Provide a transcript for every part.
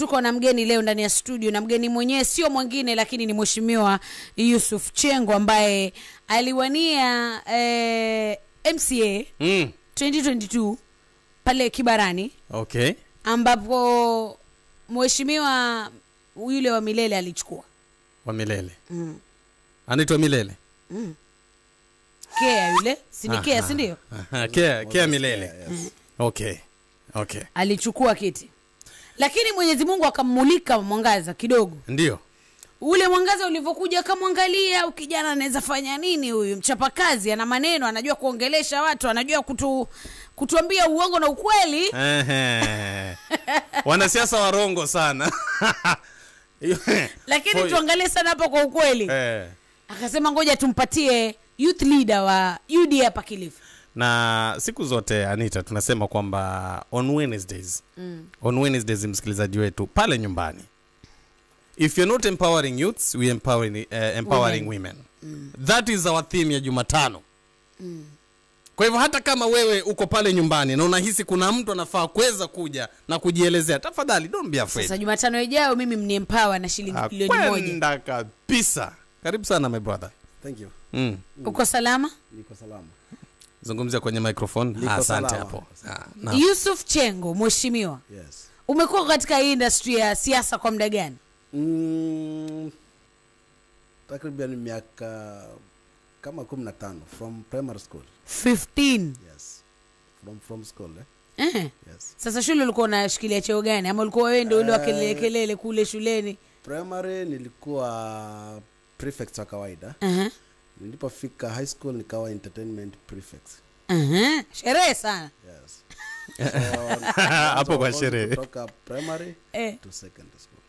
tuko na mgeni leo ndani ya studio, na mgeni mwenyewe sio mwingine lakini ni Mheshimiwa Yusuf Chengo ambaye aliwania MCA 2022 pale Kibarani. Okay. Ambapo Mheshimiwa yule wa Milele alichukua. Wa Milele. Anaitwa Milele. Kea yule, si ni Kea, si ndio? Kea Milele. Yes. Okay. Okay. Alichukua kiti. Lakini Mwenyezi Mungu akammulika mwangaza kidogo. Ndio. Ule mwangaza ulivyokuja kamwangalia, kijana anaweza fanya nini huyu? Mchapakazi, ana maneno, anajua kuongelesha watu, anajua kutuambia uongo na ukweli. Wanasiasa warongo sana. Lakini tuangalie sana hapo kwa ukweli. Akasema ngoja tumpatie youth leader wa UDA hapa Kilifi. Na siku zote Anita tunasema kwamba on Wednesdays msikilizaji wetu pale nyumbani, if you're not empowering youths, we empowering women. That is our theme ya Jumatano. Kwa hivyo hata kama wewe uko pale nyumbani na unahisi kuna mtu anafaa kuweza kuja na kujielezea, tafadhali don't be afraid. Sasa Jumatano ijayo mimi mniempower na shilingi milioni 1. Kwenda kabisa. Karibu sana my brother. Thank you. Uko salama? Niko salama. Zungumzia kwenye microphone. Asante hapo. Yusuf Chengo, mheshimiwa. Yes. Umekuwa katika industry ya siasa kwa muda gani? Takriban miaka kama 15 from primary school. 15. Yes. From school Yes. Sasa shule ulikuwa unashikilia cheo gani? Ama ulikuwa wewe ndio ule wa kelele kule shuleni? Primary nilikuwa prefect wa kawaida. Nilipofika high school nikawa entertainment prefect. Sherehe sana. Yes. Hapo kwa sherehe. Kutoka primary to secondary school.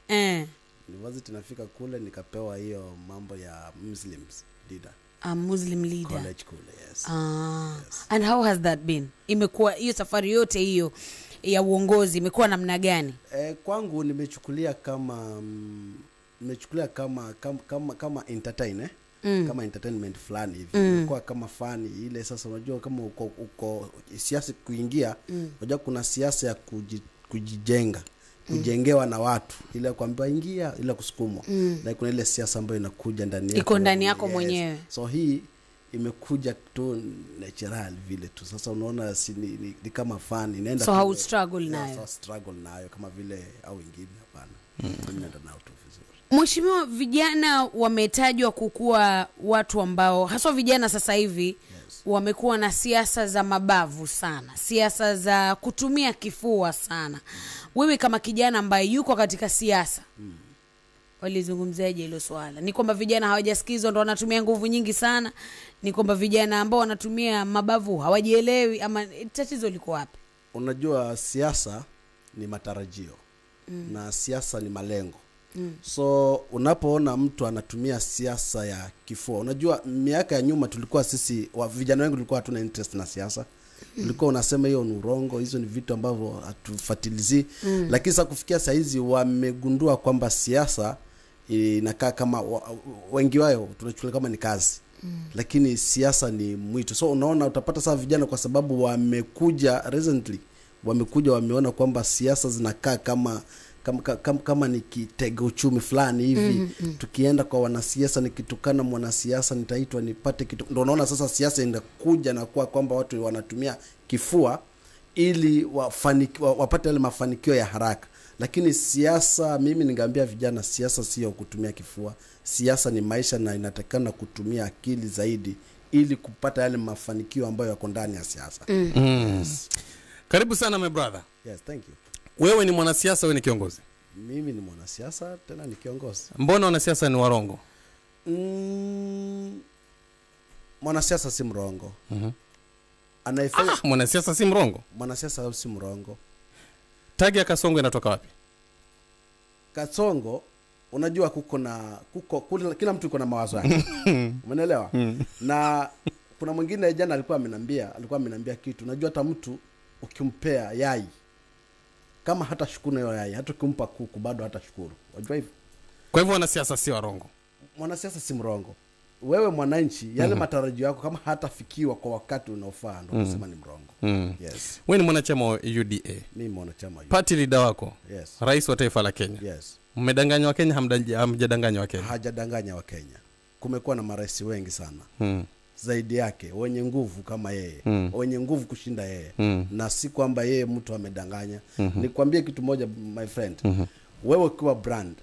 University nafika kule nikapewa hiyo mambo ya Muslims leader. A Muslim leader. College kule, yes. Yes. And how has that been? Imekuwa hiyo safari yote hiyo ya uongozi imekuwa namna gani? Kwangu nimechukulia kama entertainer. Kama entertainment fulani hivi. Kwa kama fani ile. Sasa unajua kama uko siasa kuingia, unajua kuna siasa ya kujijenga, kujengewa na watu, ile kuambiwa ingia, ile kusukumwa. Na kuna ile siasa ambayo inakuja ndani yako. Iko ndani yako mwenyewe. So hii imekuja tu natural vile tu. Sasa unaona ni kama fani inaenda. So how struggle nayo? So struggle nayo kama vile au wengine hapana. Inaenda nao tu vizuri. Mheshimiwa, vijana wametajwa kukua watu ambao haswa vijana sasa hivi wamekuwa na siasa za mabavu sana, siasa za kutumia kifua sana. Wewe kama kijana ambaye yuko katika siasa, walizungumzaje hilo swala? Ni kwamba vijana hawajasikizwa ndio wanatumia nguvu nyingi sana? Ni kwamba vijana ambao wanatumia mabavu hawajielewi, ama tatizo liko wapi? Unajua siasa ni matarajio na siasa ni malengo. So unapoona mtu anatumia siasa ya kifua, unajua miaka ya nyuma tulikuwa sisi vijana wengi tulikuwa hatuna interest na siasa. Tulikuwa unasema hiyo ni urongo, hizo ni vitu ambavyo hatufuatilizi. Lakini sasa kufikia saa hizi wamegundua kwamba siasa inakaa kama wengi wao tunachukulia kama ni kazi. Lakini siasa ni mwito. So unaona utapata sasa vijana kwa sababu wamekuja recently, wameona kwamba siasa zinakaa kama ni kitega uchumi fulani hivi. Tukienda kwa wanasiasa, nikitukana mwanasiasa nitaitwa nipate kitu. Ndio unaona sasa siasa inakuja na kuwa kwamba watu wanatumia kifua ili wapate ile mafanikio ya haraka. Lakini siasa, mimi ningeambia vijana, siasa sio kutumia kifua. Siasa ni maisha na inatakana kutumia akili zaidi ili kupata yale mafanikio ambayo yako ndani ya siasa. Yes. Karibu sana my brother. Yes, thank you. Wewe ni mwanasiasa, wewe ni kiongozi? Mimi ni mwanasiasa, tena ni kiongozi. Mbona wanasiasa ni warongo? Mwanasiasa si mrongo. Anayefanya mwanasiasa si mrongo? Mwanasiasa si mrongo. Tagi ya Kasongo inatoka wapi? Kasongo, unajua kila mtu yuko na mawazo yake. Umeelewa? Na kuna mwingine jana alikuwa amenambia kitu. Unajua hata mtu ukimpea yai, kama hata shukuru hiyo yai, hata ukimpa kuku bado hata shukuru. Unajua hivyo? Kwa hivyo wanasiasa si warongo. Mwanasiasa si mrongo. wewe mwananchi yale matarajio yako kama hatafikiwa kwa wakati unaofaa ndio kusema ni mrongo. Yes. Wewe ni mwanachama wa UDA. Mimi mwanachama wa UDA. Party leader wako. Yes. Rais wa taifa la Kenya. Yes. Mmedanganywa wa Kenya, hamjadanganywa wa Kenya? Hajadanganya wa Kenya. Kumekuwa na marais wengi sana. Zaidi yake wenye nguvu kama yeye, wenye nguvu kushinda yeye. Na si kwamba yeye mtu amedanganya. Nikwambie kitu moja my friend. Wewe ukiwa brand,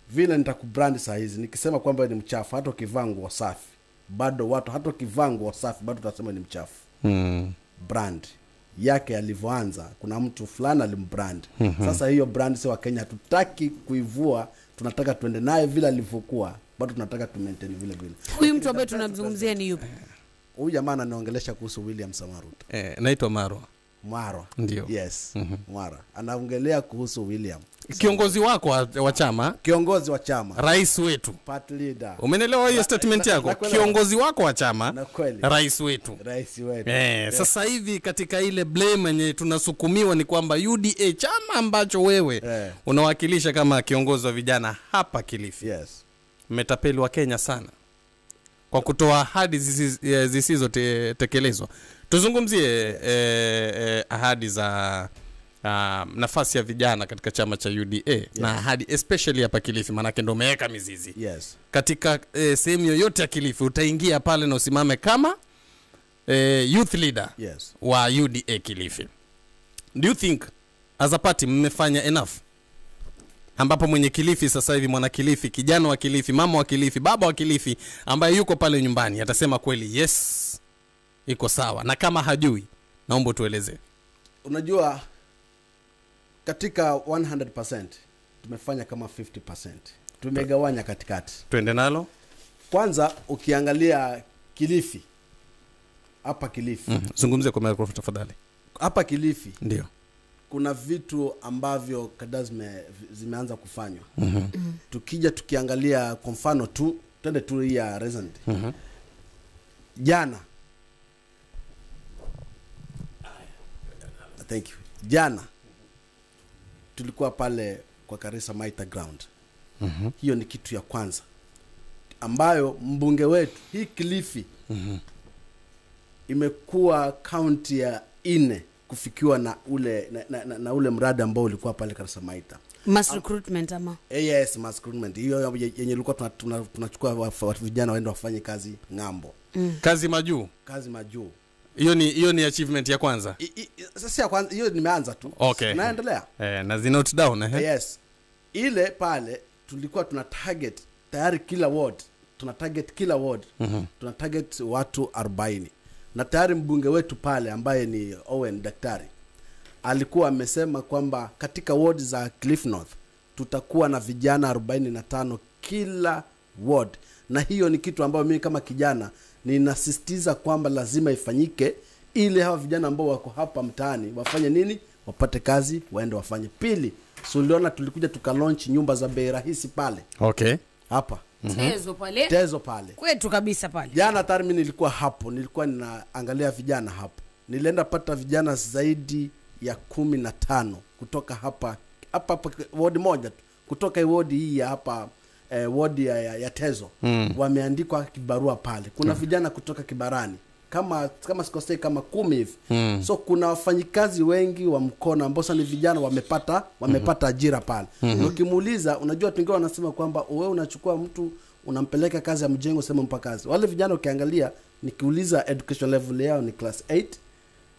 vile nitakubrand saa hizi nikisema kwamba ni mchafu, hata ukivaa nguo safi bado watu, hata ukivaa nguo safi bado utasema ni mchafu. Brand yake alivyoanza, kuna mtu fulani alimbrand. Sasa hiyo brand si wa Kenya, tutaki kuivua, tunataka tuende naye vile alivyokuwa, bado tunataka tu maintain vile vile. Huyu mtu ambaye tunamzungumzia ni yupi? Huyu jamaa anaongelesha kuhusu William Samaruta. Naitwa Marwa. Marwa. Ndio. Yes. Marwa. Anaongelea kuhusu William. Kiongozi wako wa chama, kiongozi wa chama, rais wetu, party leader. Umeelewa hiyo statement yako? Kiongozi wako wa chama, rais wetu. Rais wetu. Sasa hivi katika ile blame yenye tunasukumiwa ni kwamba UDA, chama ambacho wewe unawakilisha kama kiongozi wa vijana hapa Kilifi. Yes. Mmetapeli wa Kenya sana kwa kutoa ahadi zisizotekelezwa. Tuzungumzie ahadi za nafasi ya vijana katika chama cha UDA. Na ahadi especially hapa Kilifi, maana yake ndio umeweka mizizi. Yes. Katika sehemu yoyote ya Kilifi utaingia pale na usimame kama youth leader wa UDA Kilifi. Do you think as a party mmefanya enough? Ambapo mwenye Kilifi sasa hivi, mwana Kilifi, kijana wa Kilifi, mama wa Kilifi, baba wa Kilifi ambaye yuko pale nyumbani atasema kweli yes, iko sawa. Na kama hajui, naomba tueleze. Unajua katika 100% tumefanya kama 50%. Tumegawanya katikati. Twende nalo. Kwanza ukiangalia Kilifi, hapa Kilifi. Zungumzie kwa microphone tafadhali. Hapa Kilifi. Ndio. Kuna vitu ambavyo kada zimeanza kufanywa. Tukija tukiangalia kwa mfano tu, twende tu ya recent. Jana. Thank you. Jana tulikuwa pale kwa Karisa Maita Ground. Hiyo ni kitu ya kwanza ambayo mbunge wetu, hii Kilifi imekuwa county ya 4 kufikiwa na ule na ule mradi ambao ulikuwa pale Karisa Maita. Mass recruitment ama? Yes, mass recruitment. Hiyo yenye ilikuwa tunachukua vijana waende wafanye kazi ng'ambo. Kazi majuu. Kazi majuu. Hiyo ni achievement ya kwanza. Sasa ya kwanza hiyo nimeanza tu. Okay. Naendelea. Na zi note down Yes. Ile pale tulikuwa tuna target tayari kila ward. Tuna target watu 40. Na tayari mbunge wetu pale ambaye ni Owen Daktari alikuwa amesema kwamba katika ward za Cliff North tutakuwa na vijana 45 kila ward. Na hiyo ni kitu ambayo mimi kama kijana ninasisitiza kwamba lazima ifanyike, ili hawa vijana ambao wako hapa mtaani wafanye nini? Wapate kazi, waende wafanye. Pili, suliona tulikuja tukalaunch nyumba za bei rahisi pale. Okay. Hapa. Tezo pale. Kwetu kabisa pale. Jana tayari mimi nilikuwa hapo, nilikuwa ninaangalia vijana hapo. Nilienda pata vijana zaidi ya 15 kutoka hapa ward moja tu. Kutoka ward hii ya hapa ward ya Tezo. Wameandikwa kibarua pale. Kuna vijana kutoka Kibarani kama sikosei kama 10 hivi. So kuna wafanyikazi wengi wa mkono ambao sasa ni vijana wamepata ajira pale. Ukimuuliza, unajua wengine wanasema kwamba wewe unachukua mtu unampeleka kazi ya mjengo sema mpa kazi. Wale vijana ukiangalia, nikiuliza education level yao ni class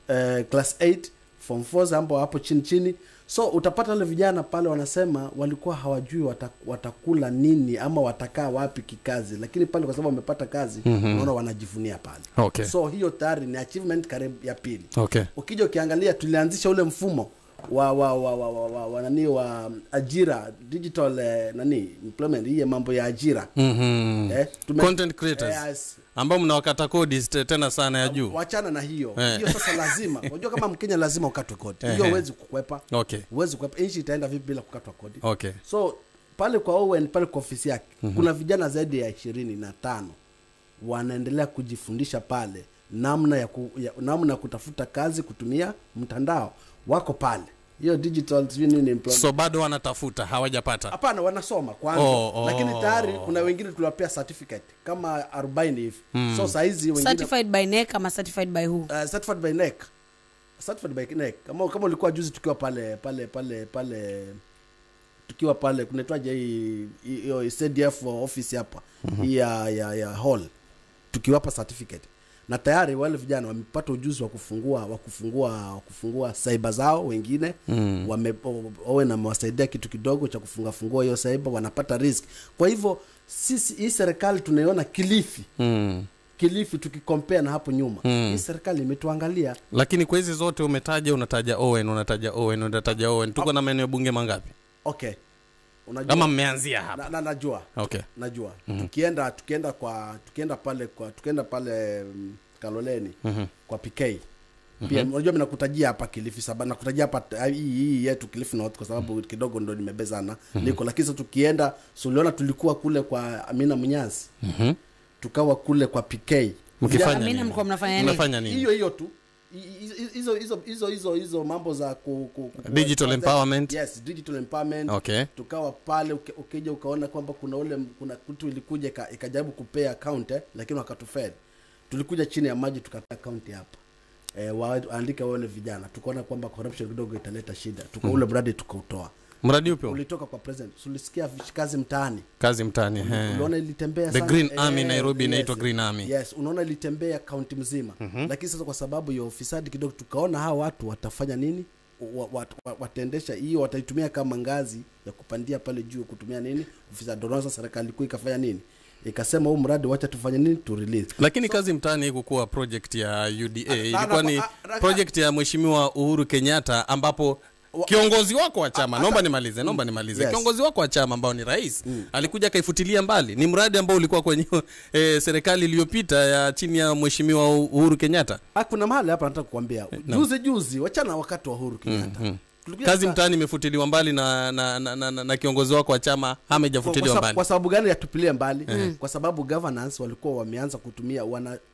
8 form 4 ambao hapo chini. So utapata wale vijana pale wanasema walikuwa hawajui watakula nini ama watakaa wapi kikazi, lakini pale kwa sababu wamepata kazi unaona wanajivunia pale. Okay. So hiyo tayari ni achievement karibu ya pili. Okay. Ukija ukiangalia tulianzisha ule mfumo wa ajira digital employment, hii mambo ya ajira. Content creators. Ambao mnawakata kodi tena sana ya juu. Wachana na hiyo. Hiyo sasa lazima. Unajua kama Mkenya lazima ukatwe kodi. Hiyo huwezi kukwepa. Okay. Huwezi kukwepa. Nchi itaenda vipi bila kukatwa kodi? Okay. So pale kwa Owen, pale kwa ofisi yake, kuna vijana zaidi ya 25 wanaendelea kujifundisha pale namna ya kutafuta kazi kutumia mtandao. Wako pale. hiyo digital nini employment. So bado wanatafuta, hawajapata. Hapana, wanasoma kwanza. Lakini tayari kuna wengine tuliwapea certificate kama 40 hivi. So saizi wengine certified by NEC ama certified by who? Certified by NEC. Certified by NEC. Kama ulikuwa juzi tukiwa pale tukiwa pale kunaitwaje hiyo CDF office hapa. Ya hall. Tukiwapa certificate. Na tayari wale vijana wamepata ujuzi wa kufungua cyber zao, wengine wawe na mwasaidia kitu kidogo cha kufungua hiyo cyber, wanapata risk. Kwa hivyo sisi hii serikali tunaiona Kilifi. Kilifi tukicompare na hapo nyuma. Hii serikali imetuangalia. Lakini kwa hizi zote unataja Owen. Tuko na maeneo bunge mangapi? Okay. Unajua kama mmeanzia hapa. Najua. Okay. Najua. Tukienda pale Kaloleni kwa PK. Pia unajua mimi nakutajia hapa Kilifi sababu nakutajia hapa hii yetu Kilifi North kwa sababu kidogo ndo nimebezana niko, lakini sasa tukienda Suliona tulikuwa kule kwa Amina Munyazi. Tukawa kule kwa PK. Mkifanya Amina mko mnafanya nini? Hiyo tu. Hizo mambo za digital empowerment. Yes, digital empowerment. Okay. Tukawa pale ukija ukaona kwamba kuna kitu ilikuja ikajaribu kupea account lakini wakatufed. Tulikuja chini ya maji tukapea account hapa. Waandika wale vijana. Tukaona kwamba corruption kidogo italeta shida. Ule mradi tukautoa. Mradi upi? Ulitoka kwa president. Ulisikia kazi mtaani. Unaona ilitembea sana. The Green Army Nairobi inaitwa Green Army. Yes, unaona ilitembea county mzima. Lakini sasa kwa sababu ya ufisadi kidogo tukaona hawa watu watafanya nini? Wataendesha hiyo, wataitumia kama ngazi ya kupandia pale juu kutumia nini? Ufisadi. Ndio serikali kuu ikafanya nini? Ikasema huu mradi wacha tufanye nini? To release. Lakini kazi mtaani ikuwa project ya UDA. Ilikuwa ni project ya Mheshimiwa Uhuru Kenyatta ambapo kiongozi wako wa chama, naomba nimalize. Yes. Kiongozi wako wa chama ambao ni rais, alikuja kaifutilia mbali. Ni mradi ambao ulikuwa kwenye serikali iliyopita ya chini ya Mheshimiwa Uhuru Kenyatta. Kuna mahali hapa nataka kukuambia. Juzi wachana wakati wa Uhuru Kenyatta. Kazi mtaani imefutiliwa mbali na kiongozi wako wa chama hamejafutiliwa mbali. Kwa sababu gani yatupilie mbali? Kwa sababu governance walikuwa wameanza kutumia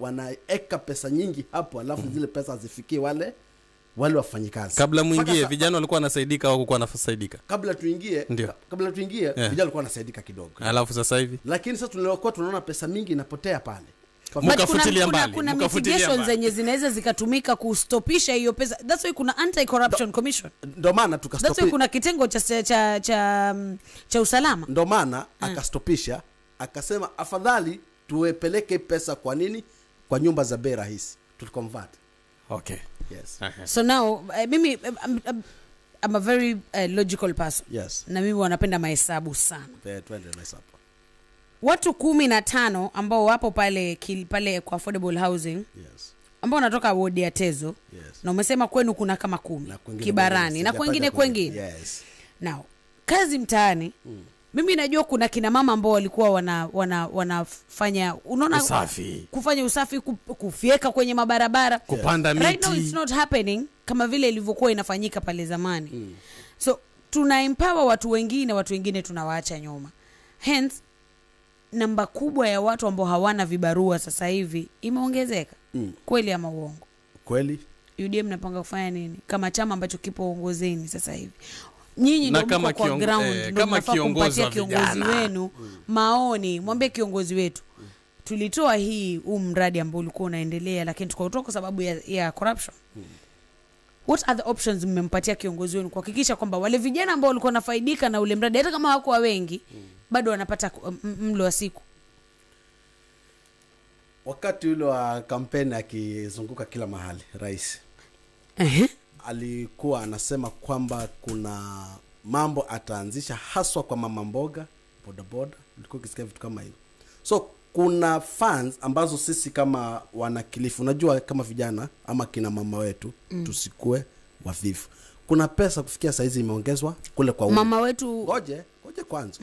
wanaeka pesa nyingi hapo, alafu zile pesa hazifikie wale wafanyikazi. Kabla muingie vijana walikuwa wanasaidika au kulikuwa wanafaidika? Kabla tuingie vijana walikuwa wanasaidika kidogo. Alafu sasa hivi. Lakini sasa tunaona pesa mingi inapotea pale. Kuna mitigations zenye zinaweza zikatumika kustopisha hiyo pesa. That's why kuna anti-corruption commission. Ndio maana tukastopia. That's why kuna kitengo cha usalama. Ndio maana akastopisha, akasema afadhali tuwepeleke pesa kwa nini? Kwa nyumba za bei rahisi. Tuliconvert. Okay. Yes. So now mimi I'm a very logical person. Yes. Na mimi wanapenda mahesabu sana. Twende mahesabu. Watu 15 ambao wapo pale kwa affordable housing. Yes. Ambao wanatoka ward ya Tezo. Yes. Na umesema kwenu kuna kama 10 Kibarani na kwingine. Yes. Now, kazi mtaani mimi najua kuna kina mama ambao walikuwa wanafanya unaona kufanya usafi, kufieka kwenye mabarabara, kupanda miti. Right now it's not happening kama vile ilivyokuwa inafanyika pale zamani. So tuna empower watu wengine tunawaacha nyuma. Hence namba kubwa ya watu ambao hawana vibarua sasa hivi imeongezeka. Kweli ama uongo? Kweli. UDM mnapanga kufanya nini kama chama ambacho kipo uongozeni sasa hivi? Nyinyi ndio mko kwa ground, kama kiongozi wenu maoni, mwambie kiongozi wetu tulitoa mradi ambao ulikuwa unaendelea lakini tukautoa kwa sababu ya corruption. What are the options mmempatia kiongozi wenu kuhakikisha kwamba wale vijana ambao walikuwa wanafaidika na ule mradi hata kama hawakuwa wengi bado wanapata mlo wa siku? Wakati ule wa kampeni akizunguka kila mahali rais alikuwa anasema kwamba kuna mambo ataanzisha haswa kwa mama mboga, bodaboda, ulikuwa ukisikia vitu kama hivyo. So kuna funds ambazo sisi kama wana Kilifi, unajua kama vijana ama kina mama wetu tusikue wavivu. Kuna pesa kufikia saizi imeongezwa kule kwa mama wetu. Ngoje kwanza.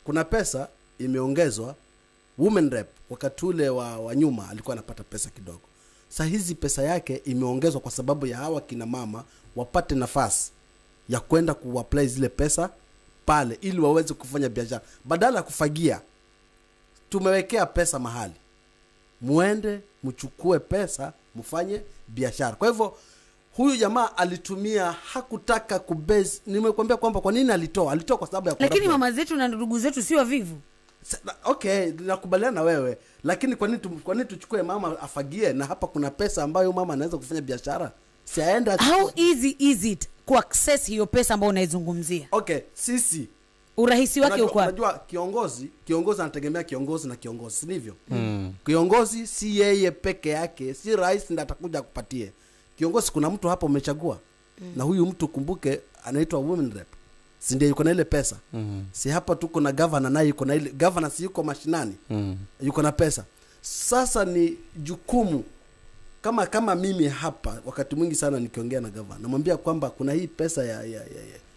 Kuna pesa imeongezwa women rep, wakati ule wa nyuma alikuwa anapata pesa kidogo. Sasa hizi pesa yake imeongezwa kwa sababu ya hawa kina mama wapate nafasi ya kwenda kuapply zile pesa pale ili waweze kufanya biashara badala ya kufagia. Tumewekea pesa mahali, muende mchukue pesa mfanye biashara. Kwa hivyo huyu jamaa alitumia, hakutaka kubase. Nimekuambia kwamba kwa nini alitoa kwa sababu ya lakini mama zetu na ndugu zetu sio vivu. Okay, nakubaliana na wewe, lakini kwa nini tuchukue mama afagie, na hapa kuna pesa ambayo mama anaweza kufanya biashara, si aenda. How easy is it ku access hiyo pesa ambayo unaizungumzia? Okay, sisi urahisi wake uko wapi? Unajua kiongozi anategemea kiongozi na kiongozi, si ndivyo? Kiongozi si yeye peke yake, si rais ndiye atakuja kupatie kiongozi. Kuna mtu hapa umechagua, na huyu mtu kumbuke anaitwa women rep, si ndiye yuko na ile pesa? Si hapa tuko na governor, naye yuko na ile governor, si yuko mashinani, yuko na pesa. Sasa ni jukumu kama mimi hapa, wakati mwingi sana nikiongea na governor namwambia kwamba kuna hii pesa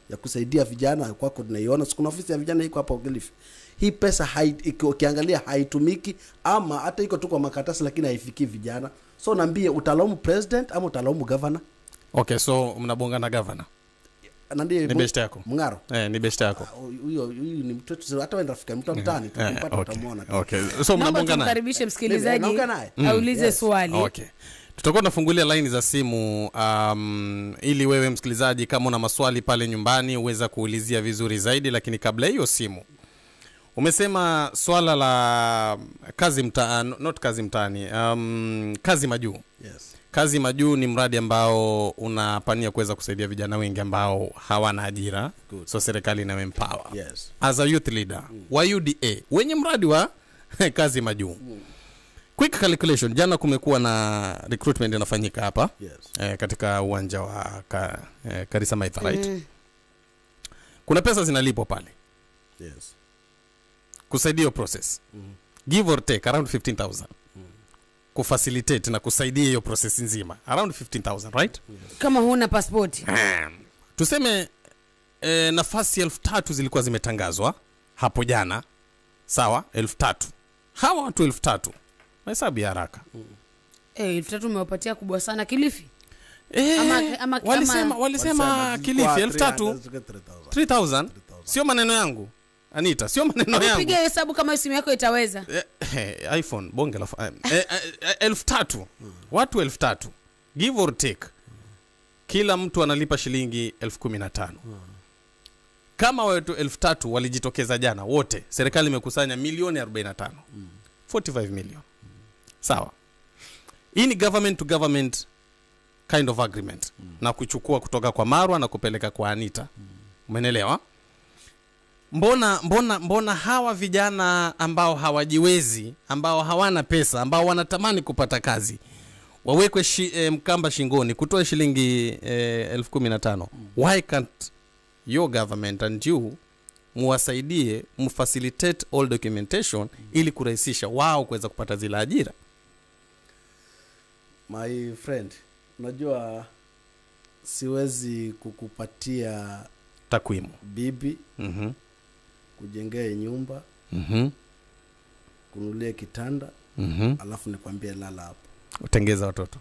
ya kusaidia vijana kwako tunaiona, kuna ofisi ya vijana iko hapa Ogilifi. Hii pesa ukiangalia haitumiki, ama hata iko tu kwa makaratasi, lakini haifikii vijana. So naambie, utalaumu president ama utalaumu governor? Okay, so mnabonga na governor. Ndiye ni best yako. Mngaro. Ni best yako. Huyo ni mtoto, hata wewe rafiki mtu mtani tukipata utamuona. Okay. So mnabonga naye. Karibishe msikilizaji aulize swali. Okay. Tutakuwa tunafungulia line za simu ili wewe msikilizaji kama una maswali pale nyumbani uweza kuulizia vizuri zaidi, lakini kabla hiyo simu umesema swala la kazi mtaani, not kazi mtaani, kazi majuu. Yes. Kazi majuu ni mradi ambao unapania kuweza kusaidia vijana wengi ambao hawana ajira. Good. So serikali ina empower. Yes. As a youth leader wa UDA wenye mradi wa kazi majuu. Quick calculation, jana kumekuwa na recruitment inafanyika hapa. Yes. Katika uwanja wa Karisa Maitha, right? Kuna pesa zinalipwa pale. Yes. Kusaidia process. Give or take around 15,000. Kufacilitate na kusaidia hiyo process nzima around 15,000, right? Yes. Kama huna passport. Tuseme nafasi 3,000 zilikuwa zimetangazwa hapo jana. Sawa, 3,000. Hawa watu 3,000. Mahesabu ya haraka. 3,000 umewapatia kubwa sana Kilifi. Ama walisema Kilifi 3,000. Sio maneno yangu. Anita, sio maneno yangu. Piga hesabu kama simu yako itaweza. iPhone bonge la 3,000. Watu 3,000. Give or take. Kila mtu analipa shilingi 15,000. Kama watu 3,000 walijitokeza jana wote, serikali imekusanya milioni 45. 45 million. Sawa. Hii ni government to government kind of agreement. Na kuchukua kutoka kwa Marwa na kupeleka kwa Anita. Umeelewa? Mbona hawa vijana ambao hawajiwezi, ambao hawana pesa, ambao wanatamani kupata kazi, wawekwe mkamba shingoni kutoa shilingi 15,000? Why can't your government and you muwasaidie, mfacilitate all documentation ili kurahisisha wao kuweza kupata zile ajira? My friend, unajua siwezi kukupatia takwimu bibi, kujengea nyumba, kununulia kitanda, alafu nikwambie lala hapo. Utengeza watoto.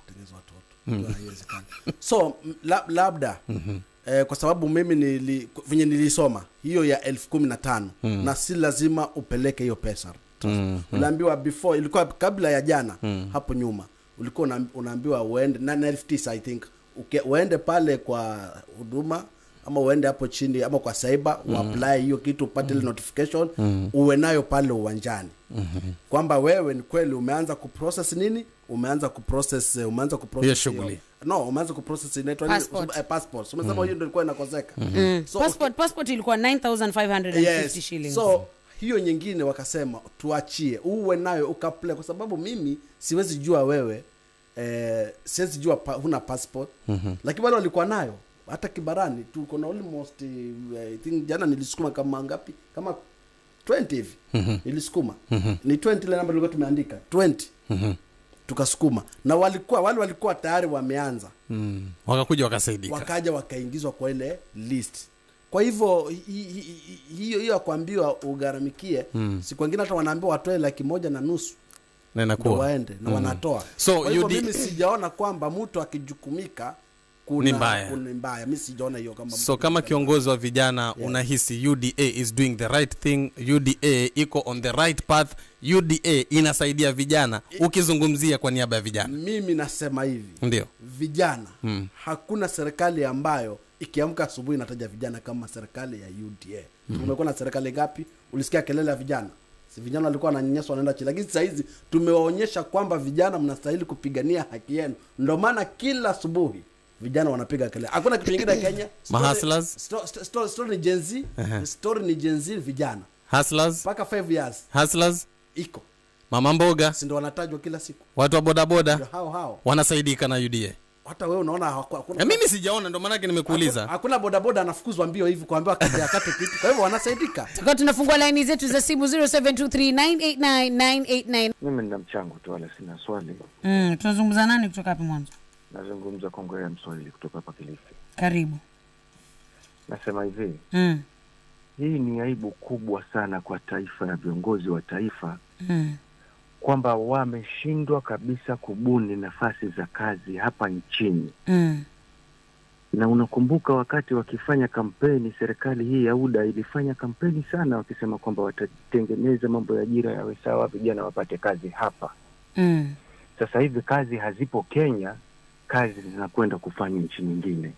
Haiwezekani. So labda kwa sababu mimi venye nilisoma hiyo ya 15,000 na si lazima upeleke hiyo pesa. Unaambiwa before, ilikuwa kabla ya jana, hapo nyuma ulikuwa unaambiwa uende na 9,000 I think. Uende pale kwa huduma ama uende hapo chini ama kwa cyber uapply hiyo kitu, upate ile notification, uwe nayo pale uwanjani. Kwamba wewe ni kweli umeanza kuprocess nini? Umeanza kuprocess hiyo shughuli. No, umeanza kuprocess inaitwa passport. Umesema hiyo ndio ilikuwa inakoseka. So passport ilikuwa 9,550 shillings. So hiyo nyingine wakasema tuachie uwe nayo ukaplay, kwa sababu mimi siwezi jua wewe siwezi jua huna passport. Lakini wale walikuwa nayo. Hata Kibarani tuko na almost I think jana nilisukuma kama ngapi? Kama 20 hivi. Nilisukuma. Ni 20 ile namba ilikuwa tumeandika 20. Tukasukuma. Na wale walikuwa tayari wameanza. Wakakuja wakasaidika. Wakaja wakaingizwa kwa ile list. Kwa hivyo hiyo kuambiwa ugaramikie, si kwingine hata wanaambiwa watoe 1,500,000 na inakuwa waende na wanatoa. So kwa hivyo mimi sijaona kwamba mtu akijukumika ni mbaya. Kuna mbaya. Mimi sijaona hiyo kama So kama kiongozi wa vijana unahisi UDA is doing the right thing, UDA iko on the right path, UDA inasaidia vijana, ukizungumzia kwa niaba ya vijana? Mimi nasema hivi. Ndio. Vijana, hakuna serikali ambayo ikiamka asubuhi inataja vijana kama serikali ya UDA. Tumekuwa na serikali ngapi? Ulisikia kelele ya vijana? Si vijana walikuwa wananyanyaswa wanaenda chini. Lakini sasa hizi tumewaonyesha kwamba vijana mnastahili kupigania haki yenu. Ndio maana kila asubuhi vijana wanapiga kelele. Hakuna kitu kingine Kenya. Hustlers. Story ni Gen Z. Story ni Gen Z vijana. Hustlers. Paka 5 years. Hustlers. Iko. Mama mboga. Si ndio wanatajwa kila siku. Watu wa boda boda. Hao. Wanasaidika na UDA. Hata wewe unaona hakuna. Mimi sijaona, ndio maana nimekuuliza. Hakuna boda boda anafukuzwa mbio hivi kuambiwa kazi akate kitu. Kwa hivyo wanasaidika. Tukao tunafungua line zetu za simu 0723989989. Mimi nina mchango tu, wala sina swali. Tunazungumza nani kutoka hapa mwanzo? Nazungumza Kongowea Mswahili kutoka hapa Kilifi. Karibu. Nasema hivi. Hii ni aibu kubwa sana kwa taifa na viongozi wa taifa. Kwamba wameshindwa kabisa kubuni nafasi za kazi hapa nchini. Na unakumbuka wakati wakifanya kampeni, serikali hii ya UDA ilifanya kampeni sana wakisema kwamba watatengeneza mambo ya ajira yawe sawa, vijana wapate kazi hapa. Sasa hivi kazi hazipo Kenya, kazi zinakwenda kufanya nchi nyingine.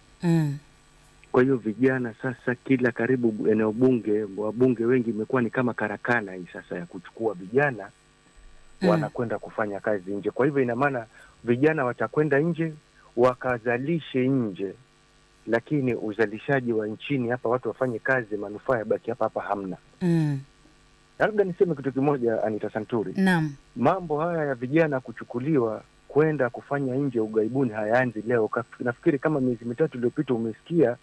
Kwa hiyo vijana sasa kila karibu eneo bunge, wabunge wengi imekuwa ni kama karakana hii sasa ya kuchukua vijana wanakwenda kufanya kazi nje. Kwa hivyo ina maana vijana watakwenda nje wakazalishe nje, lakini uzalishaji wa nchini hapa watu wafanye kazi, manufaa yabaki hapa hamna. Labda niseme kitu kimoja, Anita Santuri. Naam. Mambo haya ya vijana kuchukuliwa kwenda kufanya nje ugaibuni hayaanzi leo. Nafikiri kama miezi mitatu iliyopita umesikia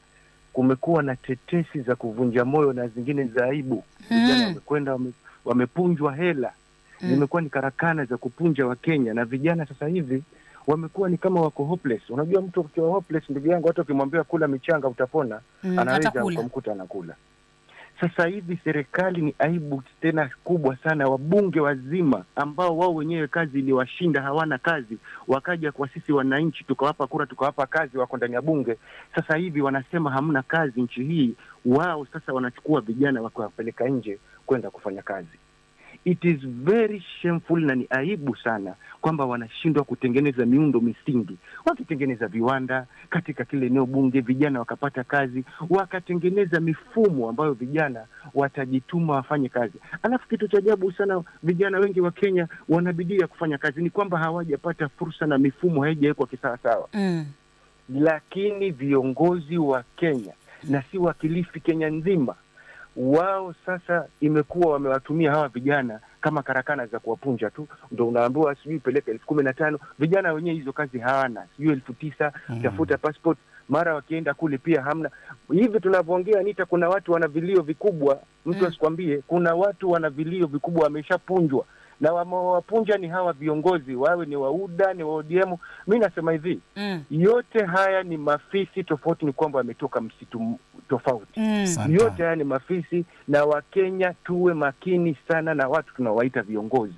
kumekuwa na tetesi za kuvunja moyo na zingine za aibu. Vijana wamekwenda wamepunjwa hela. Zimekuwa ni karakana za kupunja wa Kenya, na vijana sasa hivi wamekuwa ni kama wako hopeless. Unajua mtu ukiwa hopeless, ndugu yangu, hata ukimwambia kula michanga utapona, anaweza kumkuta anakula. Sasa hivi serikali ni aibu tena kubwa sana, wabunge wazima ambao wao wenyewe kazi iliwashinda, hawana kazi, wakaja kwa sisi wananchi tukawapa kura tukawapa kazi, wako ndani ya bunge. Sasa hivi wanasema hamna kazi nchi hii, wao sasa wanachukua vijana wakawapeleka nje kwenda kufanya kazi. It is very shameful na ni aibu sana kwamba wanashindwa kutengeneza miundo misingi. Wakitengeneza viwanda katika kile eneo bunge, vijana wakapata kazi, wakatengeneza mifumo ambayo vijana watajituma wafanye kazi. Alafu kitu cha ajabu sana, vijana wengi wa Kenya wanabidii ya kufanya kazi, ni kwamba hawajapata fursa na mifumo haijawekwa kisawasawa. Lakini viongozi wa Kenya na si wa Kilifi, Kenya nzima, wao sasa imekuwa wamewatumia hawa vijana kama karakana za kuwapunja tu. Ndio unaambiwa sijui peleka 15,000, vijana wenyewe hizo kazi hawana, sijui 9,000 tafuta passport, mara wakienda kule pia hamna. Hivi tunavyoongea Nita, kuna watu wana vilio vikubwa, mtu asikwambie, kuna watu wana vilio vikubwa wameshapunjwa, na wapunja ni hawa viongozi, wawe ni wa UDA ni wa ODM. Mimi nasema hivi, yote haya ni mafisi, tofauti ni kwamba wametoka msitu tofauti. Yote haya ni mafisi, na Wakenya tuwe makini sana na watu tunawaita viongozi.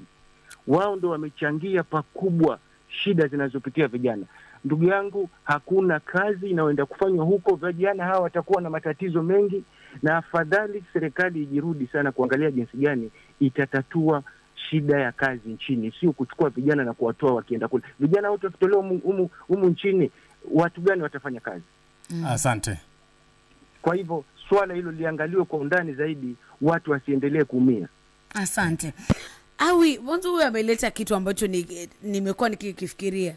Wao ndio wamechangia pakubwa shida zinazopitia vijana. Ndugu yangu, hakuna kazi inayoenda kufanywa huko, vijana hawa watakuwa na matatizo mengi, na afadhali serikali ijirudi sana kuangalia jinsi gani itatatua shida ya kazi nchini, sio kuchukua vijana na kuwatoa wakienda kule. Vijana wote wakitolewa humu nchini, watu gani watafanya kazi? Asante. Kwa hivyo swala hilo liangaliwe kwa undani zaidi, watu wasiendelee kuumia. Asante. Mwanzo huyu ameleta kitu ambacho nimekuwa nikifikiria.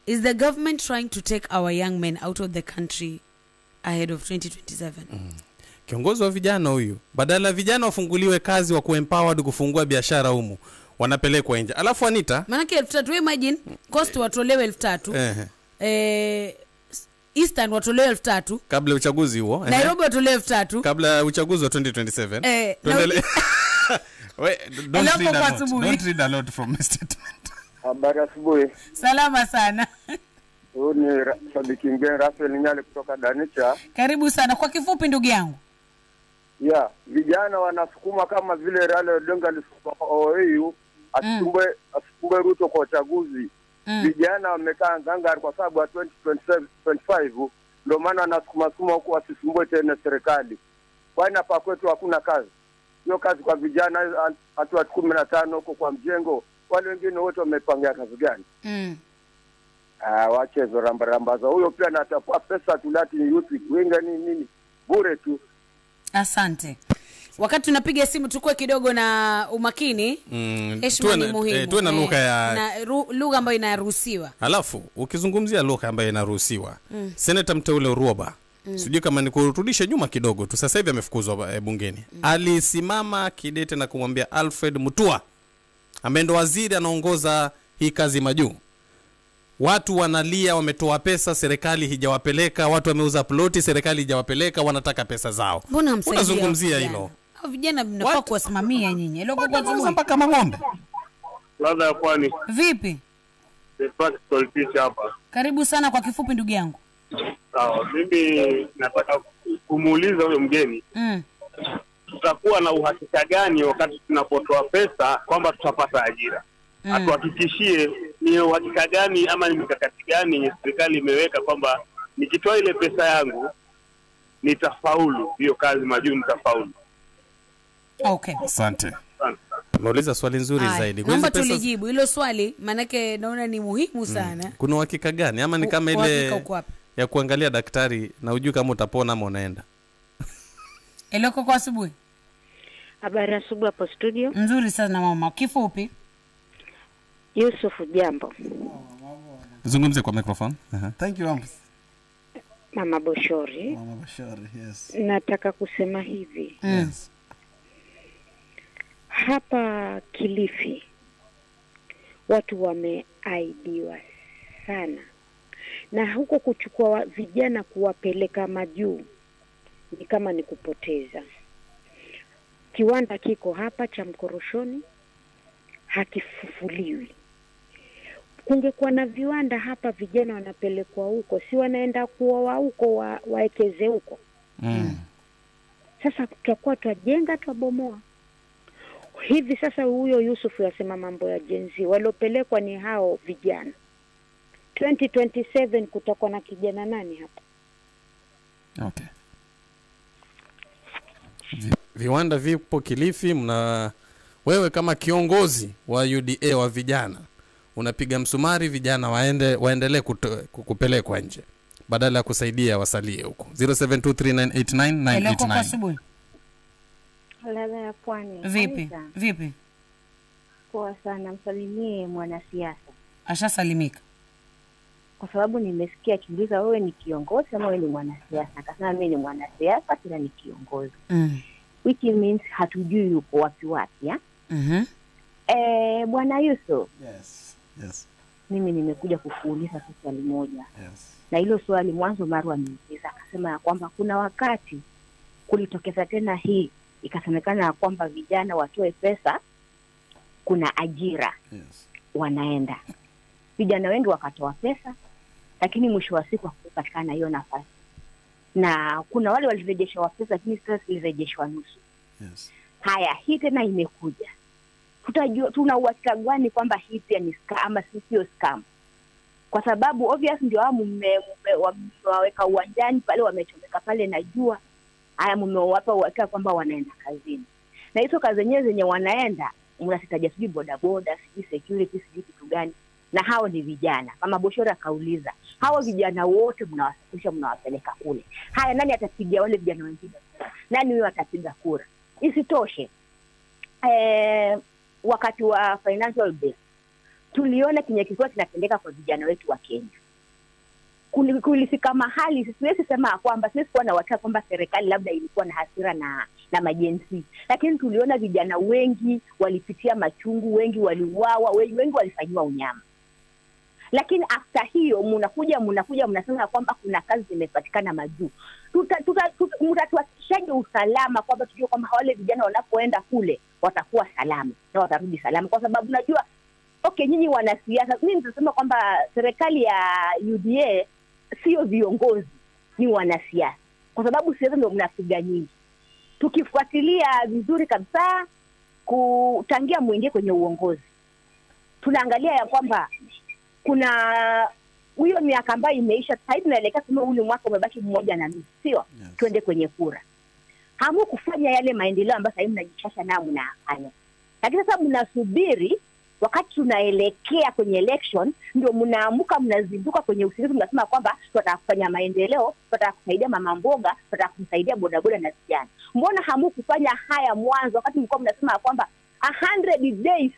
Is the government trying to take our young men out of the country ahead of 2027? Kiongozi wa vijana huyu, badala vijana wafunguliwe kazi, wa kuempowered kufungua biashara humu, wanapelekwa nje. Alafu Anita, maana 3,000, imagine cost watolewe 3,000. Eastern watolewe 3,000 kabla uchaguzi huo. Nairobi watolewe 3,000 kabla uchaguzi wa 2027. Don't read a lot from the statement. Habari asubuhi. Salama sana. Huyu ni Shabiki Mgeni Rafael Nyale kutoka Danicha. Karibu sana. Kwa kifupi ndugu yangu. Vijana wanasukuma kama vile Raila Odinga alisukuma OAU, asikumbwe Ruto kwa uchaguzi. vijana wamekaa ngangari kwa sababu ya 2025 ndio maana wanasukuma huko wasisumbue tena serikali. Kwani hapa kwetu hakuna kazi. Hiyo kazi kwa vijana watu 15 huko kwa mjengo, wale wengine wote wamepangia kazi gani? Wache hizo ramba za huyo pia anatapua pesa tulati youth winga nini bure tu. Asante. Wakati tunapiga simu tukue kidogo na umakini. Heshima ni muhimu. Tuwe na lugha ya lugha ambayo inaruhusiwa. Alafu ukizungumzia lugha ambayo inaruhusiwa. Senator mteule Uruoba. Sijui kama nikurudishe nyuma kidogo tu. Sasa hivi amefukuzwa bungeni. Alisimama kidete na kumwambia Alfred Mutua, ambaye ndo waziri anaongoza hii kazi majuu. Watu wanalia, wametoa pesa, serikali hijawapeleka, watu wameuza ploti, serikali hijawapeleka, wanataka pesa zao. Mbona msaidia? Unazungumzia hilo? Hao vijana mnafaa kuwasimamia nyinyi. Leo kwa kwanza mpaka mang'ombe. Ladha ya Pwani. Vipi? The practical teacher hapa. Karibu sana, kwa kifupi ndugu yangu. Sawa, mimi nataka kumuuliza huyo mgeni. Tutakuwa na uhakika gani wakati tunapotoa pesa kwamba tutapata ajira? Atuhakikishie ni uhakika gani ama ni mikakati gani serikali imeweka kwamba nikitoa ile pesa yangu nitafaulu hiyo kazi majuu, nitafaulu. Okay. Asante. Nauliza swali nzuri zaidi. Naomba tulijibu hilo swali, manake naona ni muhimu sana. Kuna uhakika gani ama ni kama ile ya kuangalia daktari na ujue kama utapona ama unaenda? Eloko kwa asubuhi. Habari asubuhi hapo studio. Nzuri sana mama. Kifupi. Yusuf, jambo. Zungumze kwa microphone. Thank you Mama Boshori. Mama Boshori, yes. Nataka kusema hivi. Yes. Hapa Kilifi watu wameaidiwa sana. Na huko kuchukua vijana kuwapeleka majuu ni kama ni kupoteza. Kiwanda kiko hapa cha Mkoroshoni hakifufuliwi. Kungekuwa na viwanda hapa, vijana wanapelekwa huko, si wanaenda kuoa huko, waekeze huko. Sasa tutakuwa twajenga twabomoa. Hivi sasa huyo Yusuf yasema mambo ya jenzi, waliopelekwa ni hao vijana. 2027 kutakuwa na kijana nani hapa? Okay. Viwanda vipo Kilifi, wewe kama kiongozi wa UDA wa vijana unapiga msumari vijana waendelee kupelekwa nje badala ya kusaidia wasalie huko. 0723989989. Ladha ya Pwani. Vipi? Poa sana, msalimie mwanasiasa. Ashasalimika. Kwa sababu nimesikia kiuliza wewe ni kiongozi ama wewe ni mwanasiasa. Akasema mimi ni mwanasiasa tena ni kiongozi. Which means hatujui yuko wapi ya? Bwana Yusuf. Yes. Mimi nimekuja kukuuliza swali moja. Yes. Na hilo swali mwanzo Marwa ameniuliza, akasema ya kwamba kuna wakati kulitokeza tena hii ikasemekana ya kwamba vijana watoe pesa, kuna ajira. Yes. Wanaenda. Vijana wengi wakatoa pesa, lakini mwisho wa siku hakupatikana hiyo nafasi. Na kuna wale walirejeshwa pesa, lakini sasa zilirejeshwa nusu. Yes. Haya, hii tena imekuja. Tutajua, tuna uhakika gani kwamba hii pia ni scam ama sio scam? Kwa sababu obvious ndio hao mmewaweka uwanjani pale, wamechomeka pale na jua. Haya, mmewapa uhakika kwamba wanaenda kazini. Na hizo kazi zenyewe wanaenda, mnasitaja sijui bodaboda, sijui security, sijui kitu gani. Na hao ni vijana. Mama Boshori akauliza, hao vijana wote mnawasafirisha mnawapeleka kule. Haya, nani atapigia wale vijana wengine? Nani huyo atapiga kura? Isitoshe, wakati wa financial bill tuliona kilikuwa kinatendeka kwa vijana wetu wa Kenya. Kulifika mahali siwezi sema kwamba sisi kwa na watu kwamba serikali labda ilikuwa na hasira na majensi, lakini tuliona vijana wengi walipitia machungu, wengi waliuawa, wengi walifanywa unyama. Lakini after hiyo mnakuja mnasema kwamba kuna kazi zimepatikana majuu. Mtatuhakikishaje usalama kwamba tujue kwamba wale vijana wanapoenda kule watakuwa salama na watarudi salama? Kwa sababu najua nyinyi wanasiasa, mimi nitasema kwamba serikali ya UDA sio viongozi, ni wanasiasa. Kwa sababu siasa ndio mnapiga nyingi. Tukifuatilia vizuri kabisa kutangia muingie kwenye uongozi, tunaangalia ya kwamba kuna huyo miaka ambayo imeisha, sasa hivi naelekea kama ule mwaka umebaki mmoja na nusu, sio? Yes. Twende kwenye kura. Hamu kufanya yale maendeleo ambayo sasa hivi mnajishasha nao mnafanya. Lakini sasa mnasubiri wakati tunaelekea kwenye election ndio mnaamuka mnazinduka kwenye usingizi mnasema kwamba tunataka kufanya maendeleo, tunataka kusaidia mama mboga, tunataka kumsaidia bodaboda na vijana. Mbona hamu kufanya haya mwanzo wakati mlikuwa mnasema kwamba 100 days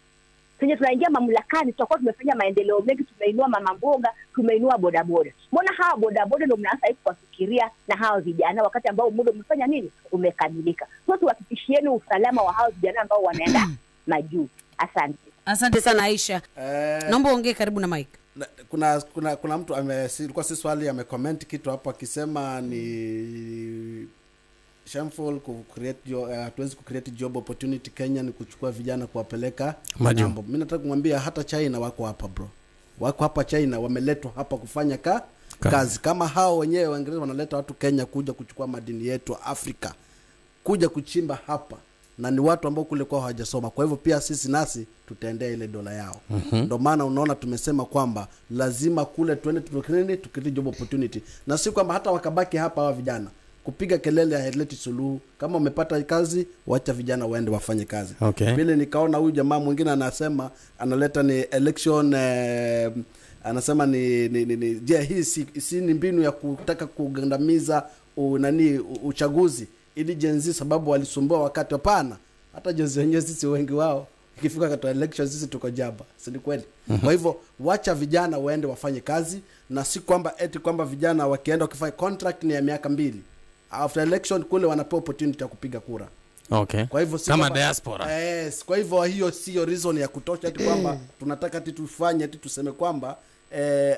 kwenye tunaingia mamlakani tutakuwa tumefanya maendeleo mengi, tumeinua mama mboga, tumeinua bodaboda. Mbona hawa bodaboda ndio mnaanza hivi kufikiria na hawa vijana wakati ambao muda umefanya nini? Umekamilika. Sasa tuhakikishieni usalama wa hawa vijana ambao wanaenda majuu. Asante sana Aisha. Naomba ongee karibu na mic. Kuna mtu ilikuwa si swali amecomment kitu hapo akisema ni shameful hatuwezi create job opportunity Kenya ni kuchukua vijana kuwapeleka mambo. Mimi nataka kumwambia hata China wako hapa bro. Wako hapa China wameletwa hapa kufanya kazi. Kama hao wenyewe Waingereza wanaleta watu Kenya kuja kuchukua madini yetu Afrika. Kuja kuchimba hapa. Na ni watu ambao kule kwao hawajasoma. Kwa hivyo pia sisi nasi tutaendea ile dola yao. Ndio maana unaona tumesema kwamba lazima kule tuende tukirudi job opportunity. Na si kwamba hata wakabaki hapa hawa vijana kupiga kelele haileti suluhu. Kama umepata kazi wacha vijana waende wafanye kazi. Vile nikaona huyu jamaa mwingine anasema analeta ni election anasema je hii si ni mbinu ya kutaka kugandamiza uchaguzi ili jenzi sababu walisumbua wakati. Hapana, hata jenzi wenyewe sisi wengi wao ikifika katika election sisi tuko jaba, si ni kweli? Kwa hivyo wacha vijana waende wafanye kazi, na si kwamba eti kwamba vijana wakienda wakifanya contract ni ya miaka 2 after election kule wanapewa opportunity ya kupiga kura. Kwa hivyo si kama diaspora. Yes, kwa hivyo hiyo sio reason ya kutosha eti kwamba tunataka eti tufanye eti tuseme kwamba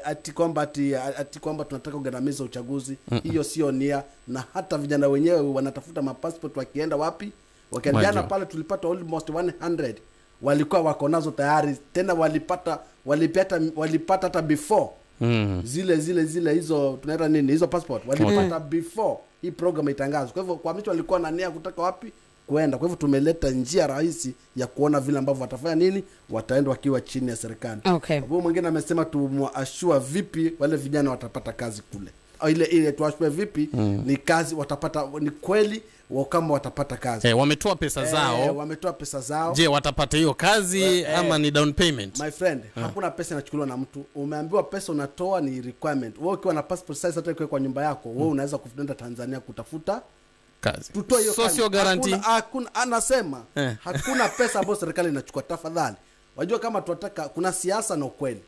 ati kwamba tunataka kugandamiza uchaguzi. Hiyo sio nia, na hata vijana wenyewe wanatafuta mapassport wakienda wapi? Wakienda pale tulipata almost 100 walikuwa wako nazo tayari, tena walipata hata before zile hizo tunaita nini hizo passport walipata before hii program itangazwe. Kwa hivyo kwa mtu walikuwa na nia kutaka wapi kwenda. Kwa hivyo tumeleta njia rahisi ya kuona vile ambavyo watafanya nini, wataenda wakiwa chini ya serikali. Hapo mwingine amesema tumuashua vipi wale vijana watapata kazi kule. Ile tuashue vipi ni kazi watapata, ni kweli kama watapata kazi. Wametoa pesa zao. Je, watapata hiyo kazi ama ni down payment? My friend, hakuna pesa inachukuliwa na mtu. Umeambiwa pesa unatoa ni requirement. Wewe ukiwa na passport size hata ukiwa kwa nyumba yako, wewe unaweza kuenda Tanzania kutafuta kazi. Tutoe hiyo kazi. Sio guarantee. Hakuna anasema hakuna pesa ambayo serikali inachukua. Tafadhali. Wajua kama tunataka kuna siasa na ukweli.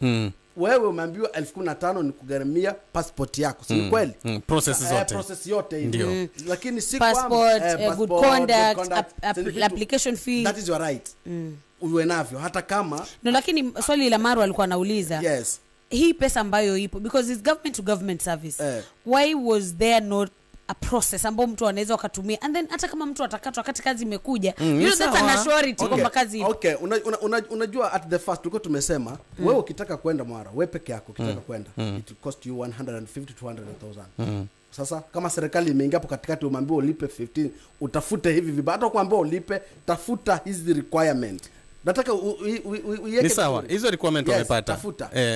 Wewe umeambiwa 15,000 ni kugharamia passport yako, si kweli? Process yote hiyo. Lakini si passport, good conduct, application fee. That is your right. Uwe navyo hata kama lakini swali la Maru alikuwa anauliza. Yes. Hii pesa ambayo ipo because it's government to government service. Why was there not a process ambao mtu anaweza kutumia, and then hata kama mtu atakatwa wakati kazi imekuja, you know that's an assurity kwamba kazi ipo. Unajua at the first tulikuwa tumesema wewe ukitaka kwenda Mara wewe peke yako ukitaka kwenda it cost you 150 to 200,000. Sasa kama serikali imeingia hapo katikati umeambiwa ulipe 15, utafute hivi vibaya, hata kuambiwa ulipe, tafuta hizi requirement. Nataka ni sawa hizo requirement wamepata.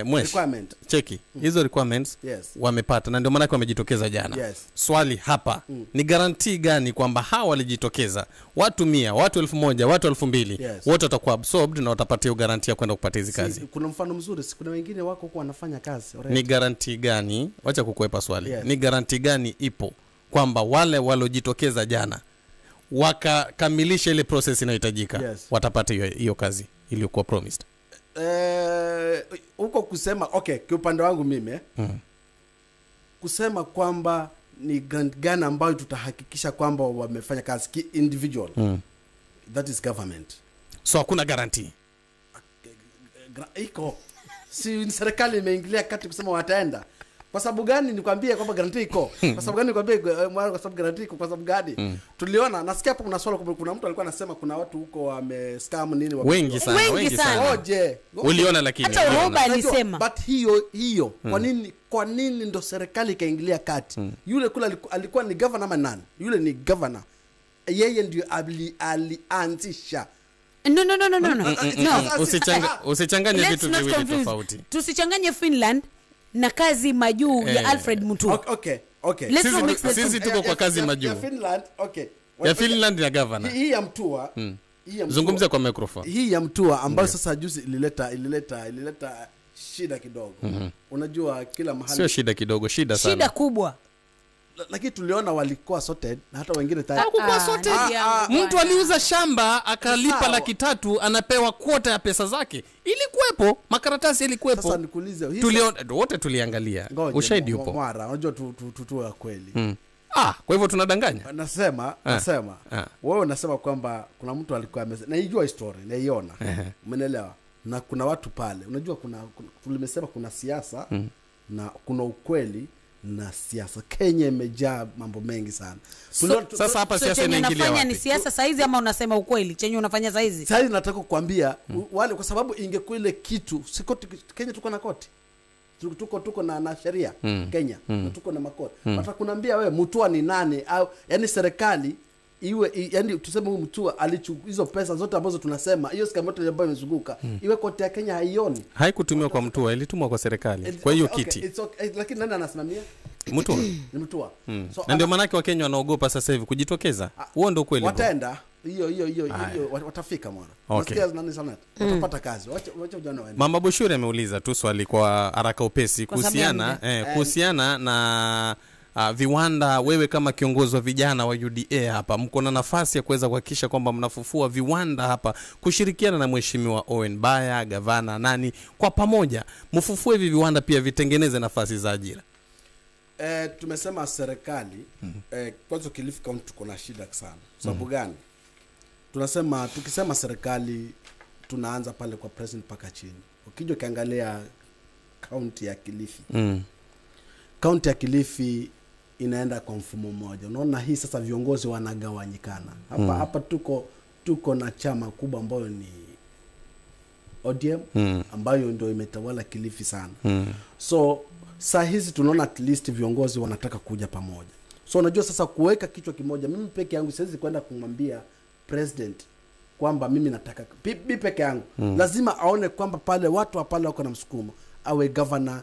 Requirement cheki hizo requirements wamepata, na ndio maana wamejitokeza jana. Swali hapa ni guarantee gani kwamba hao walijitokeza watu 100, watu 1000, watu 2000 wote watakuwa absorbed na watapata guarantee kwenda kupata hizi kazi? Kuna mfano mzuri, kuna wengine wako huko wanafanya kazi already. Ni guarantee gani? Wacha kukwepa swali. Ni guarantee gani ipo kwamba wale walojitokeza jana wakakamilisha ile process inayohitajika watapata hiyo kazi iliyokuwa promised? Huko kusema kwa upande wangu mimi kusema kwamba ni grant gani ambayo tutahakikisha kwamba wamefanya kazi individual, that is government. So hakuna guarantee iko, si serikali imeingilia kati kusema wataenda. Kwa sababu gani nikwambie kwamba guarantee iko? Kwa sababu gani nikwambie kwa sababu guarantee iko? Kwa sababu gani? Tuliona nasikia hapo kuna swala, kuna mtu alikuwa anasema kuna watu huko wamescam nini wengi sana. Oje. Uliona lakini hata Roba alisema. But hiyo kwa nini ndo serikali kaingilia kati? Yule kula alikuwa ni governor ama nani? Yule ni governor. Yeye ndio alianzisha No. Usichanganye vitu viwili tofauti. Tusichanganye Finland na kazi majuu ya Alfred Mutua. Okay. Sisi tuko kwa kazi majuu. Ya Finland, okay. Ya Finland na governor. Hii ya Mutua. Zungumzia kwa microphone. Hii ya Mutua ambayo sasa juzi ilileta shida kidogo. Unajua kila mahali. Sio shida kidogo, shida sana. Shida kubwa. Lakini tuliona walikuwa sorted na hata wengine tayari. Hakukuwa sorted. Mtu aliuza shamba akalipa 300,000 anapewa quota ya pesa zake. Ilikuwepo, makaratasi ilikuwepo. Sasa nikuulize, wote tuliangalia. Ushahidi upo. Mara, unajua tu kweli. Kwa hivyo tunadanganya. Nasema wewe unasema kwamba kuna mtu alikuwa naijua story, naiona. Umeelewa? Na kuna watu pale. Unajua tulimesema kuna siasa na kuna ukweli na siasa. Kenya imejaa mambo mengi sana. Sasa hapa siasa inaingilia wapi? Ni siasa saizi ama unasema ukweli chenye unafanya saizi? Saizi nataka kukuambia wale, kwa sababu ingekuwa ile kitu Kenya tuko na koti. Tuko na sheria Kenya. Tuko na makoti. Watakunambia wewe Mutua ni nani, au yani serikali iwe yani tuseme huyu Mutua alichukua hizo pesa zote ambazo tunasema hiyo skamoto ambayo imezunguka iwe koti ya Kenya haioni. Haikutumiwa kwa Mutua, ilitumwa kwa serikali. Kwa hiyo kiti. Lakini nani anasimamia? Mutua. Ni Mutua. So, na ndio maana wa Kenya wanaogopa sasa hivi kujitokeza. Huo ndio kweli. Wataenda hiyo watafika mwana. Nasikia nani sana. Watapata kazi. Wacha ujana waende. Mama Bushuri ameuliza tu swali kwa haraka upesi kuhusiana na viwanda. Wewe kama kiongozi wa vijana wa UDA hapa, mko na nafasi ya kuweza kuhakikisha kwamba mnafufua viwanda hapa, kushirikiana na mheshimiwa Owen Baya, gavana nani, kwa pamoja mfufue hivi viwanda pia vitengeneze nafasi za ajira. Tumesema serikali kwanza Kilifi County tuko na shida sana. Sababu gani? Tukisema serikali tunaanza pale kwa president paka chini. Ukija ukiangalia county ya Kilifi. County ya Kilifi inaenda kwa mfumo mmoja. Unaona hii sasa viongozi wanagawanyikana. Hapa tuko na chama kubwa ambayo ni ODM ambayo ndio imetawala Kilifi sana. So saa hizi tunaona at least viongozi wanataka kuja pamoja. So unajua sasa kuweka kichwa kimoja, mimi peke yangu siwezi kwenda kumwambia president kwamba mimi nataka mimi peke yangu. Lazima aone kwamba pale watu wa pale wako na msukumo. Awe governor,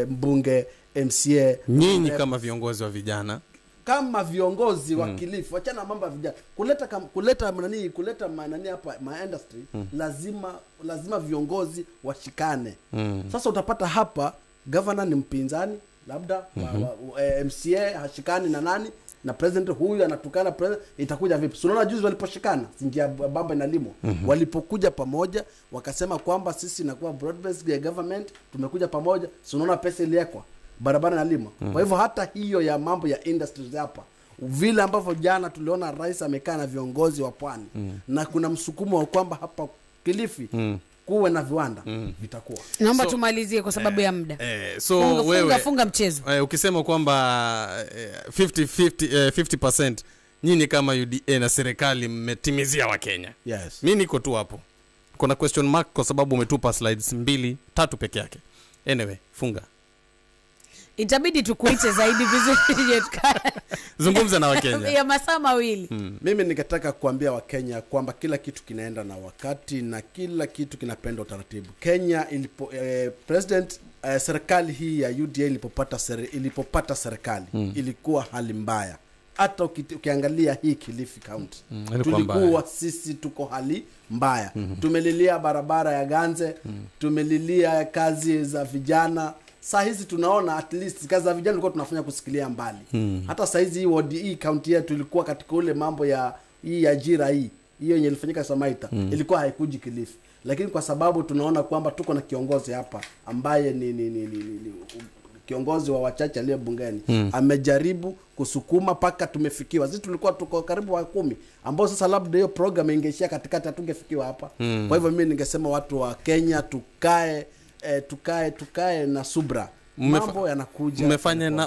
mbunge, MCA, nyinyi kama viongozi wa vijana, kama viongozi wa Kilifi, wachana mambo ya vijana. Kuleta manani hapa ma industry, lazima viongozi washikane. Sasa utapata hapa governor ni mpinzani labda MCA hashikani na nani na president huyu anatukana president, itakuja vipi? Unaona juzi waliposhikana singia baba na limo walipokuja pamoja wakasema kwamba sisi inakuwa broad based government tumekuja pamoja, unaona pesa iliekwa barabara na limo. Kwa hivyo hata hiyo ya mambo ya industries hapa vile ambavyo jana tuliona rais amekaa na viongozi wa pwani na kuna msukumo wa kwamba hapa Kilifi kuwe na viwanda vitakuwa. Naomba tumalizie kwa sababu ya muda. Funga mchezo. Ukisema kwamba 50% nyinyi kama UDA na serikali mmetimizia wa Kenya. Yes. Mimi niko tu hapo. Kuna question mark kwa sababu umetupa slides 2-3 peke yake. Anyway, funga. Itabidi tukuite zaidi vizuri. Zungumza na Wakenya. Ya masaa mawili. Mimi ningetaka kuambia Wakenya kwamba kila kitu kinaenda na wakati na kila kitu kinapenda utaratibu. Kenya president serikali hii ya UDA ilipopata serikali ilikuwa hali mbaya. Hata ukiangalia hii Kilifi County tulikuwa sisi tuko hali mbaya. Tumelilia barabara ya Ganze, tumelilia kazi za vijana. Saa hizi tunaona at least kazi za vijana tulikuwa tunafanya kusikilia mbali. Hata saa hizi hii county yetu tulikuwa katika ule mambo ya hii ajira hiyo yenye ilifanyika Samaita ilikuwa haikuji Kilifi. Lakini kwa sababu tunaona kwamba tuko na kiongozi hapa ambaye ni kiongozi wa wachache aliye bungeni amejaribu kusukuma paka tumefikiwa. Sisi tulikuwa tuko karibu wa 10 ambao sasa labda hiyo program ingeishia katikati hatungefikiwa hapa. Kwa hivyo mimi ningesema watu wa Kenya tukae na subra. Mambo yanakuja.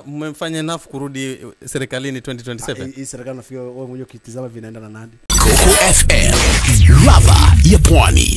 Mmefanya enough kurudi serikalini 2027. Hii serikali nafikiri wewe mwenyewe ukitizama vinaenda na nani? Coco FM, ladha ya pwani.